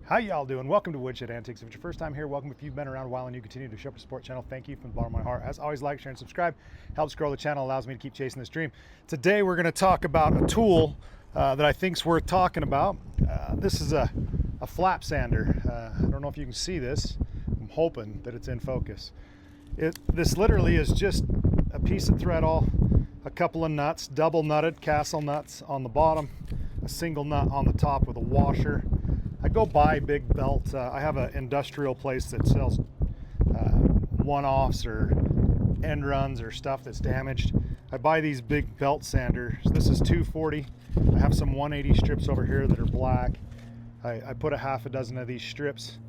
How y'all doing? Welcome to Woodshed Antiques. If it's your first time here, welcome. If you've been around a while and you continue to show up the support channel, thank you from the bottom of my heart. As always, like, share, and subscribe. Helps grow the channel, allows me to keep chasing this dream. Today we're going to talk about a tool that I think is worth talking about. This is a flap sander. I don't know if you can see this. I'm hoping that it's in focus. This literally is just a piece of thread all, a couple of nuts, double nutted castle nuts on the bottom, a single nut on the top with a washer. I go buy big belt. I have an industrial place that sells one-offs or end runs or stuff that's damaged. I buy these big belt sanders. This is 240. I have some 180 strips over here that are black. I put a half a dozen of these strips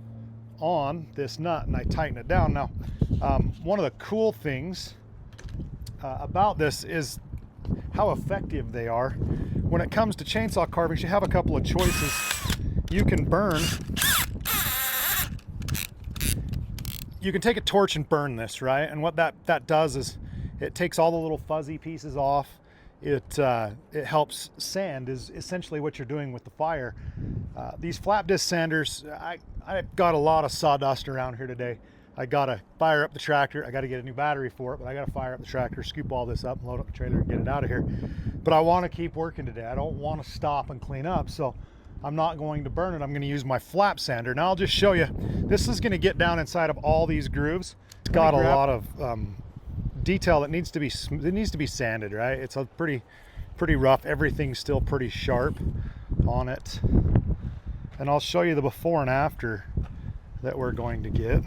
on this nut and I tighten it down. Now, one of the cool things about this is how effective they are. When it comes to chainsaw carvings, you have a couple of choices. You can burn. You can take a torch and burn this, right? And what that does is it takes all the little fuzzy pieces off. It helps sand is essentially what you're doing with the fire. These flap disc sanders, I've got a lot of sawdust around here today. I gotta fire up the tractor. I gotta get a new battery for it, but I gotta fire up the tractor, scoop all this up, and load up the trailer and get it out of here. But I want to keep working today. I don't want to stop and clean up, so I'm not going to burn it. I'm going to use my flap sander. Now I'll just show you. This is going to get down inside of all these grooves. It's got a lot of detail that needs to be sanded, right? It's a pretty rough. Everything's still pretty sharp on it. And I'll show you the before and after that we're going to get.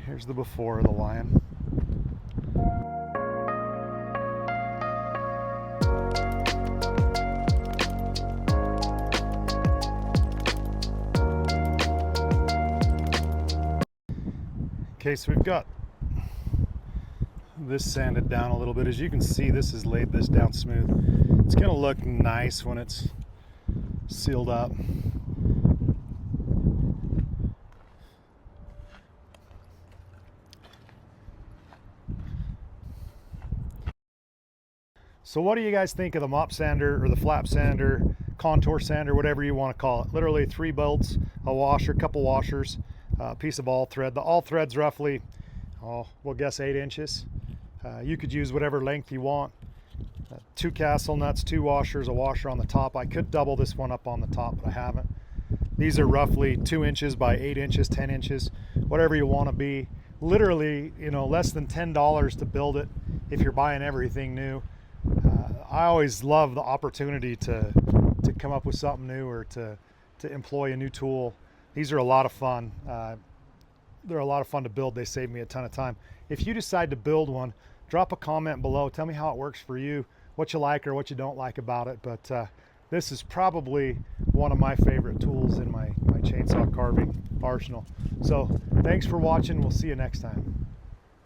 Here's the before of the Lion. Okay, so we've got this sanded down a little bit. As you can see, this has laid this down smooth. It's going to look nice when it's sealed up. So what do you guys think of the mop sander or the flap sander, contour sander, whatever you want to call it? Literally 3 bolts, a washer, couple washers, a piece of all thread. The all thread's roughly, we'll guess 8 inches. You could use whatever length you want. 2 castle nuts, 2 washers, a washer on the top. I could double this one up on the top, but I haven't. These are roughly 2 inches by 8 inches, 10 inches, whatever you want to be. Literally, you know, less than $10 to build it if you're buying everything new. I always love the opportunity to come up with something new or to employ a new tool. These are a lot of fun. They're a lot of fun to build. They save me a ton of time. If you decide to build one, drop a comment below. Tell me how it works for you, what you like or what you don't like about it. But this is probably one of my favorite tools in my chainsaw carving arsenal. So thanks for watching. We'll see you next time.